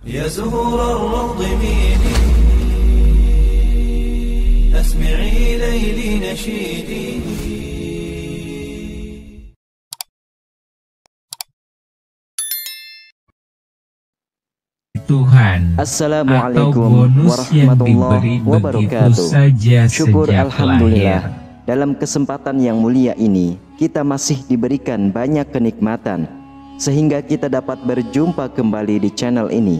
يا زهور الروض ميلي أسمعي ليلي نشيدي. Tuhan, Assalamualaikum warahmatullahi wabarakatuh. Syukur alhamdulillah, dalam kesempatan yang mulia ini kita masih diberikan banyak kenikmatan sehingga kita dapat berjumpa kembali di channel ini.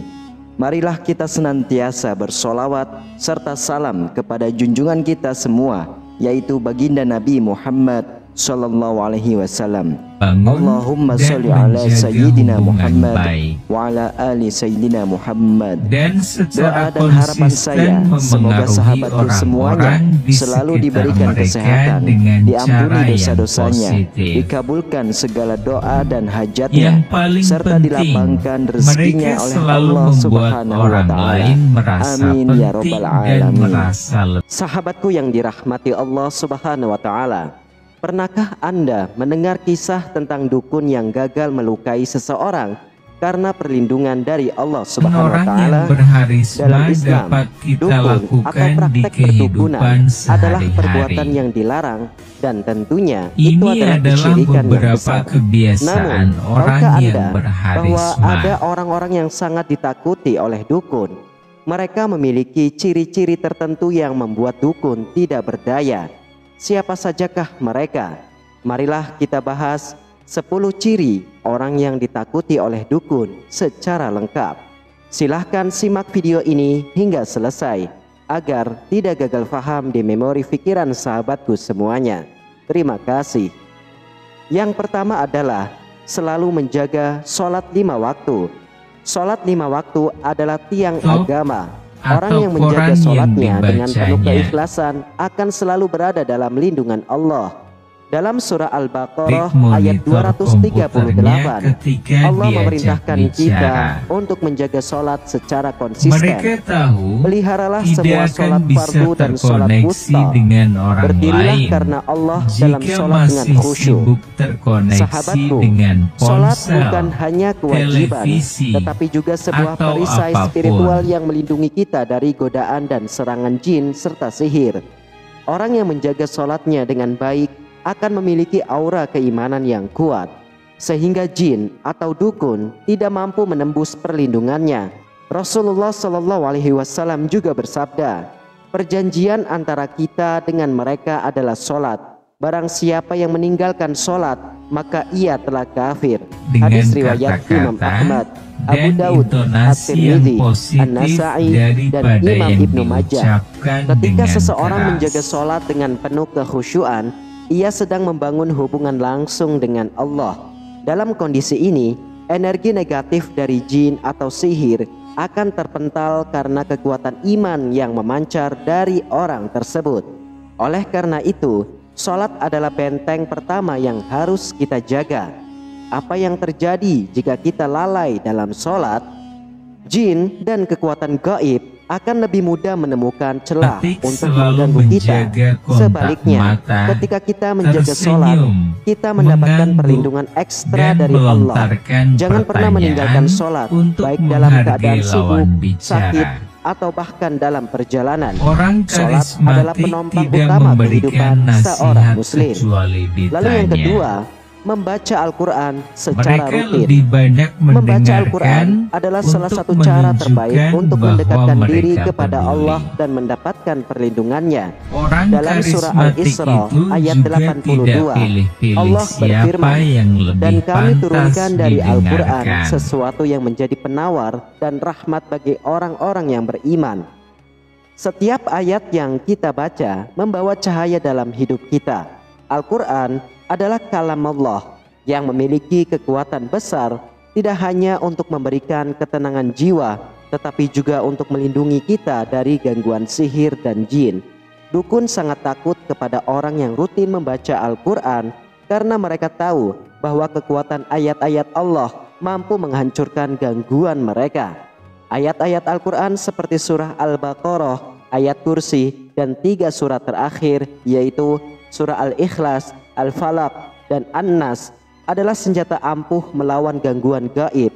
Marilah kita senantiasa bersolawat serta salam kepada junjungan kita semua, yaitu baginda Nabi Muhammad sallallahu alaihi wasallam. Allahumma sholli ala sayyidina Muhammad wa ala ali sayyidina Muhammad. Dan doa dan harapan saya semoga sahabatku semuanya selalu diberikan kesehatan, diampuni dosa-dosanya, dikabulkan segala doa dan hajatnya, serta dilapangkan rezekinya oleh Allah Subhanahu wa Ta'ala. Amin ya Rabbal Alamin. Sahabatku yang dirahmati Allah Subhanahu wa Ta'ala, pernahkah Anda mendengar kisah tentang dukun yang gagal melukai seseorang karena perlindungan dari Allah Subhanahu wa Ta'ala? Dalam Islam, dukun atau praktek perdukunan adalah perbuatan yang dilarang dan tentunya itu adalah kesyirikan yang besar. Namun, tahukah Anda bahwa ada orang-orang yang sangat ditakuti oleh dukun? Mereka memiliki ciri-ciri tertentu yang membuat dukun tidak berdaya. Siapa sajakah mereka? Marilah kita bahas 10 ciri orang yang ditakuti oleh dukun secara lengkap. Silahkan simak video ini hingga selesai agar tidak gagal paham di memori pikiran sahabatku semuanya. Terima kasih. Yang pertama adalah selalu menjaga sholat 5 waktu. Sholat 5 waktu adalah tiang agama. Orang yang menjaga sholatnya dengan penuh keikhlasan akan selalu berada dalam lindungan Allah. Dalam surah Al-Baqarah ayat 238, Allah memerintahkan kita untuk menjaga sholat secara konsisten. Peliharalah semua sholat fardu dan sholat wusta. Berdirilah karena Allah dalam sholat dengan khusyuk. Sahabatku, sholat bukan hanya kewajiban, tetapi juga sebuah perisai spiritual yang melindungi kita dari godaan dan serangan jin serta sihir. Orang yang menjaga sholatnya dengan baik akan memiliki aura keimanan yang kuat, sehingga jin atau dukun tidak mampu menembus perlindungannya. Rasulullah Shallallahu Alaihi Wasallam juga bersabda, perjanjian antara kita dengan mereka adalah sholat. Barang siapa yang meninggalkan sholat, maka ia telah kafir. Hadis riwayat Imam Ahmad, Abu Daud, At-Tirmidzi, An-Nasai, dan Imam Ibnu Majah. Ketika seseorang menjaga sholat dengan penuh kekhusyuan, ia sedang membangun hubungan langsung dengan Allah. Dalam kondisi ini, energi negatif dari jin atau sihir akan terpental karena kekuatan iman yang memancar dari orang tersebut. Oleh karena itu, sholat adalah benteng pertama yang harus kita jaga. Apa yang terjadi jika kita lalai dalam sholat? Jin dan kekuatan gaib akan lebih mudah menemukan celah untuk mengganggu kita. Sebaliknya, ketika kita menjaga sholat, kita mendapatkan perlindungan ekstra dari Allah. Jangan pernah meninggalkan sholat, baik dalam keadaan sibuk, sakit, atau bahkan dalam perjalanan. Sholat adalah penolong utama kehidupan seorang muslim. Lalu yang kedua, membaca Al-Quran secara rutin. Membaca Al-Quran adalah salah satu cara terbaik untuk mendekatkan diri kepada Allah dan mendapatkan perlindungannya. Dalam surah Al-Isra ayat 82, Allah berfirman, dan kami turunkan dari Al-Quran sesuatu yang menjadi penawar dan rahmat bagi orang-orang yang beriman. Setiap ayat yang kita baca membawa cahaya dalam hidup kita. Al-Quran adalah kalam Allah yang memiliki kekuatan besar, tidak hanya untuk memberikan ketenangan jiwa, tetapi juga untuk melindungi kita dari gangguan sihir dan jin. Dukun sangat takut kepada orang yang rutin membaca Al-Quran karena mereka tahu bahwa kekuatan ayat-ayat Allah mampu menghancurkan gangguan mereka. Ayat-ayat Al-Quran seperti surah Al-Baqarah, ayat kursi, dan 3 surat terakhir yaitu surah Al-Ikhlas, Al-Falaq, dan An-Nas adalah senjata ampuh melawan gangguan gaib.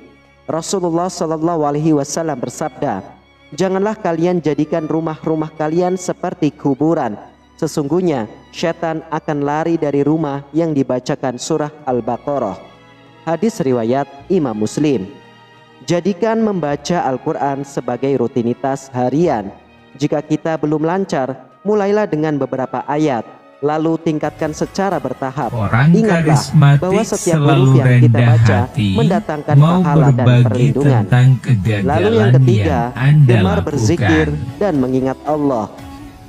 Rasulullah Shallallahu Alaihi Wasallam bersabda, "Janganlah kalian jadikan rumah-rumah kalian seperti kuburan. Sesungguhnya syaitan akan lari dari rumah yang dibacakan surah Al-Baqarah." Hadis riwayat Imam Muslim. Jadikan membaca Al-Quran sebagai rutinitas harian. Jika kita belum lancar, mulailah dengan beberapa ayat, lalu tingkatkan secara bertahap. Ingatlah bahwa setiap huruf yang kita baca mendatangkan pahala dan perlindungan. Lalu yang ketiga, gemar berzikir dan mengingat Allah.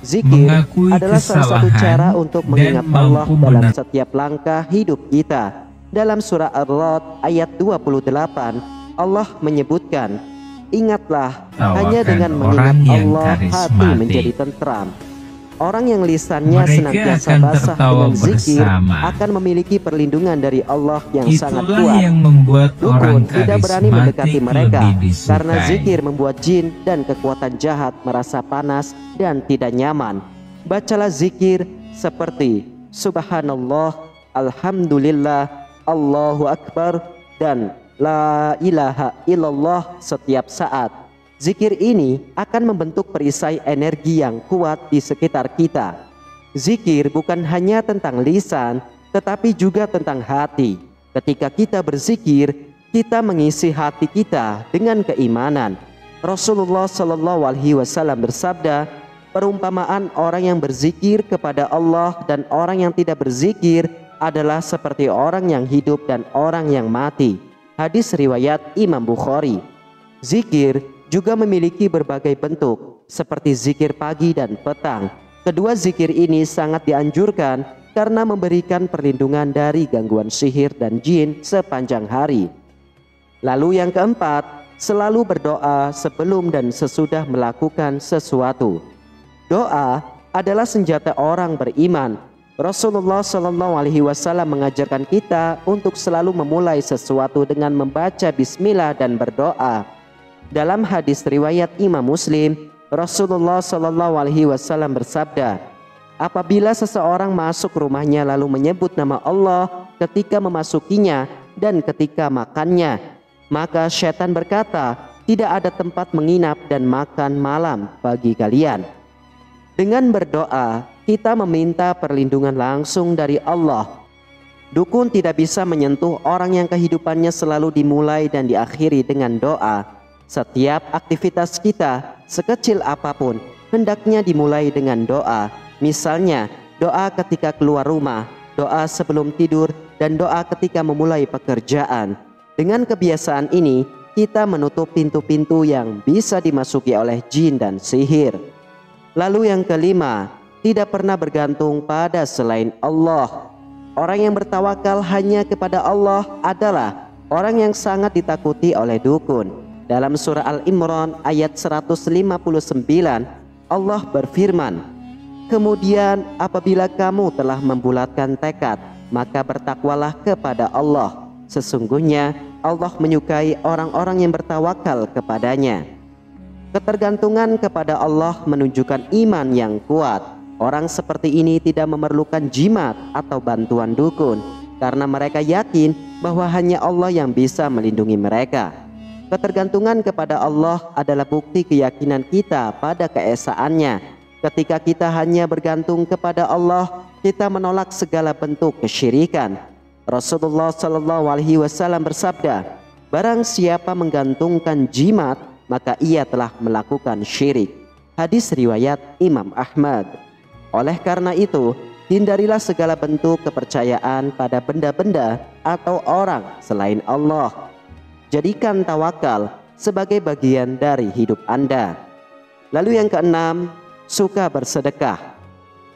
Zikir adalah salah satu cara untuk mengingat Allah dalam setiap langkah hidup kita. Dalam surah Ar-Ra'd ayat 28, Allah menyebutkan, "Ingatlah, hanya dengan mengingat Allah hati menjadi tentram." Orang yang lisannya senantiasa basah dengan zikir akan memiliki perlindungan dari Allah yang sangat kuat. Dukun tidak berani mendekati mereka karena zikir membuat jin dan kekuatan jahat merasa panas dan tidak nyaman. Bacalah zikir seperti Subhanallah, Alhamdulillah, Allahu Akbar, dan La ilaha illallah setiap saat. Zikir ini akan membentuk perisai energi yang kuat di sekitar kita. Zikir bukan hanya tentang lisan, tetapi juga tentang hati. Ketika kita berzikir, kita mengisi hati kita dengan keimanan. Rasulullah Shallallahu Alaihi Wasallam bersabda, "Perumpamaan orang yang berzikir kepada Allah dan orang yang tidak berzikir adalah seperti orang yang hidup dan orang yang mati." Hadis riwayat Imam Bukhari. Zikir juga memiliki berbagai bentuk, seperti zikir pagi dan petang. Kedua zikir ini sangat dianjurkan karena memberikan perlindungan dari gangguan sihir dan jin sepanjang hari. Lalu yang keempat, selalu berdoa sebelum dan sesudah melakukan sesuatu. Doa adalah senjata orang beriman. Rasulullah Shallallahu Alaihi Wasallam mengajarkan kita untuk selalu memulai sesuatu dengan membaca bismillah dan berdoa. Dalam hadis riwayat Imam Muslim, Rasulullah Shallallahu Alaihi Wasallam bersabda, "Apabila seseorang masuk rumahnya lalu menyebut nama Allah ketika memasukinya dan ketika makannya, maka syaitan berkata, tidak ada tempat menginap dan makan malam bagi kalian." Dengan berdoa, kita meminta perlindungan langsung dari Allah. Dukun tidak bisa menyentuh orang yang kehidupannya selalu dimulai dan diakhiri dengan doa. Setiap aktivitas kita, sekecil apapun, hendaknya dimulai dengan doa. Misalnya, doa ketika keluar rumah, doa sebelum tidur, dan doa ketika memulai pekerjaan. Dengan kebiasaan ini, kita menutup pintu-pintu yang bisa dimasuki oleh jin dan sihir. Lalu yang kelima, tidak pernah bergantung pada selain Allah. Orang yang bertawakal hanya kepada Allah adalah orang yang sangat ditakuti oleh dukun. Dalam surah Al-Imran ayat 159, Allah berfirman, "Kemudian apabila kamu telah membulatkan tekad, maka bertakwalah kepada Allah. Sesungguhnya Allah menyukai orang-orang yang bertawakal kepadanya." Ketergantungan kepada Allah menunjukkan iman yang kuat. Orang seperti ini tidak memerlukan jimat atau bantuan dukun, karena mereka yakin bahwa hanya Allah yang bisa melindungi mereka. Ketergantungan kepada Allah adalah bukti keyakinan kita pada keesaannya. Ketika kita hanya bergantung kepada Allah, kita menolak segala bentuk kesyirikan. Rasulullah Shallallahu Alaihi Wasallam bersabda, "Barang siapa menggantungkan jimat, maka ia telah melakukan syirik." Hadis riwayat Imam Ahmad. Oleh karena itu, hindarilah segala bentuk kepercayaan pada benda-benda atau orang selain Allah. Jadikan tawakal sebagai bagian dari hidup Anda. Lalu yang keenam, suka bersedekah.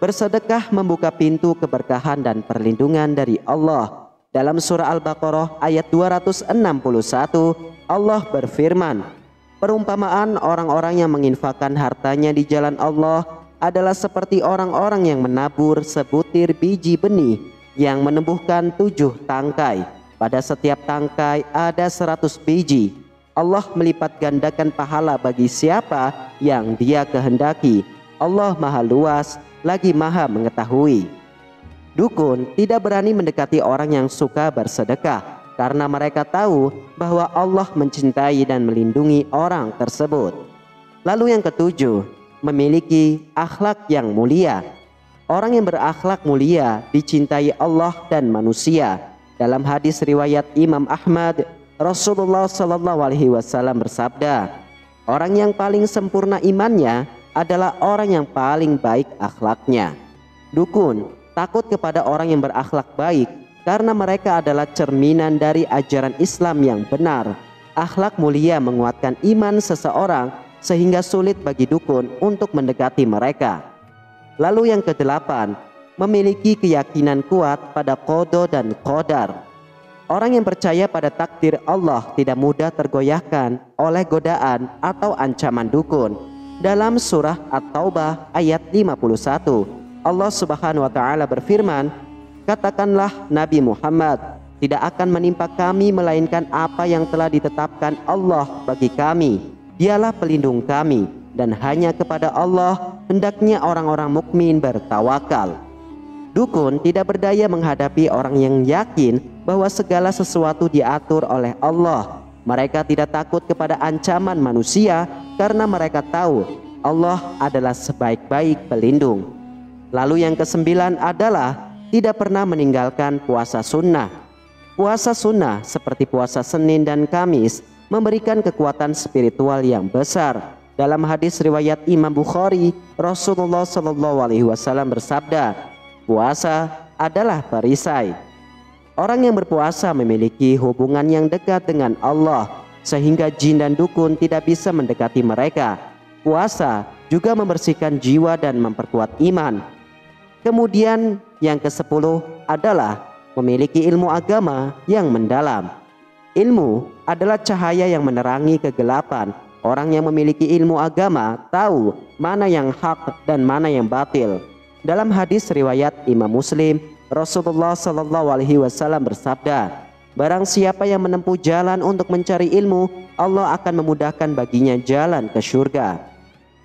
Bersedekah membuka pintu keberkahan dan perlindungan dari Allah. Dalam surah Al-Baqarah ayat 261, Allah berfirman, "Perumpamaan orang-orang yang menginfakkan hartanya di jalan Allah adalah seperti orang-orang yang menabur sebutir biji benih yang menumbuhkan 7 tangkai. Pada setiap tangkai ada 100 biji. Allah melipat gandakan pahala bagi siapa yang Dia kehendaki. Allah Maha Luas lagi Maha Mengetahui." Dukun tidak berani mendekati orang yang suka bersedekah karena mereka tahu bahwa Allah mencintai dan melindungi orang tersebut. Lalu yang ketujuh, memiliki akhlak yang mulia. Orang yang berakhlak mulia dicintai Allah dan manusia. Dalam hadis riwayat Imam Ahmad, Rasulullah SAW bersabda, orang yang paling sempurna imannya adalah orang yang paling baik akhlaknya. Dukun takut kepada orang yang berakhlak baik karena mereka adalah cerminan dari ajaran Islam yang benar. Akhlak mulia menguatkan iman seseorang sehingga sulit bagi dukun untuk mendekati mereka. Lalu yang kedelapan, memiliki keyakinan kuat pada qada dan qadar. Orang yang percaya pada takdir Allah tidak mudah tergoyahkan oleh godaan atau ancaman dukun. Dalam surah At-Taubah ayat 51, Allah Subhanahu wa taala berfirman, katakanlah Nabi Muhammad, tidak akan menimpa kami melainkan apa yang telah ditetapkan Allah bagi kami. Dialah pelindung kami, dan hanya kepada Allah hendaknya orang-orang mukmin bertawakal. Dukun tidak berdaya menghadapi orang yang yakin bahwa segala sesuatu diatur oleh Allah. Mereka tidak takut kepada ancaman manusia karena mereka tahu Allah adalah sebaik-baik pelindung. Lalu yang kesembilan adalah tidak pernah meninggalkan puasa sunnah. Puasa sunnah seperti puasa Senin dan Kamis memberikan kekuatan spiritual yang besar. Dalam hadis riwayat Imam Bukhari, Rasulullah SAW bersabda, puasa adalah perisai. Orang yang berpuasa memiliki hubungan yang dekat dengan Allah, sehingga jin dan dukun tidak bisa mendekati mereka. Puasa juga membersihkan jiwa dan memperkuat iman. Kemudian yang ke-10 adalah memiliki ilmu agama yang mendalam. Ilmu adalah cahaya yang menerangi kegelapan. Orang yang memiliki ilmu agama tahu mana yang hak dan mana yang batil. Dalam hadis riwayat Imam Muslim, Rasulullah SAW bersabda, barang siapa yang menempuh jalan untuk mencari ilmu, Allah akan memudahkan baginya jalan ke surga.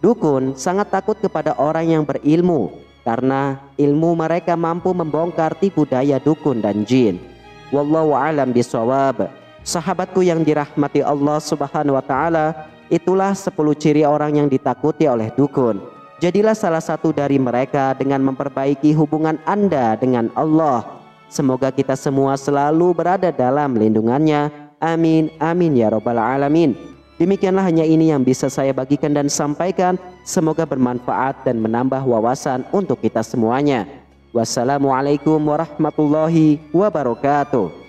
Dukun sangat takut kepada orang yang berilmu karena ilmu mereka mampu membongkar tipu daya dukun dan jin. Wallahu a'lam bishawab. Sahabatku yang dirahmati Allah Subhanahu wa taala, itulah 10 ciri orang yang ditakuti oleh dukun. Jadilah salah satu dari mereka dengan memperbaiki hubungan Anda dengan Allah. Semoga kita semua selalu berada dalam lindungannya. Amin, amin ya rabbal alamin. Demikianlah hanya ini yang bisa saya bagikan dan sampaikan. Semoga bermanfaat dan menambah wawasan untuk kita semuanya. Wassalamualaikum warahmatullahi wabarakatuh.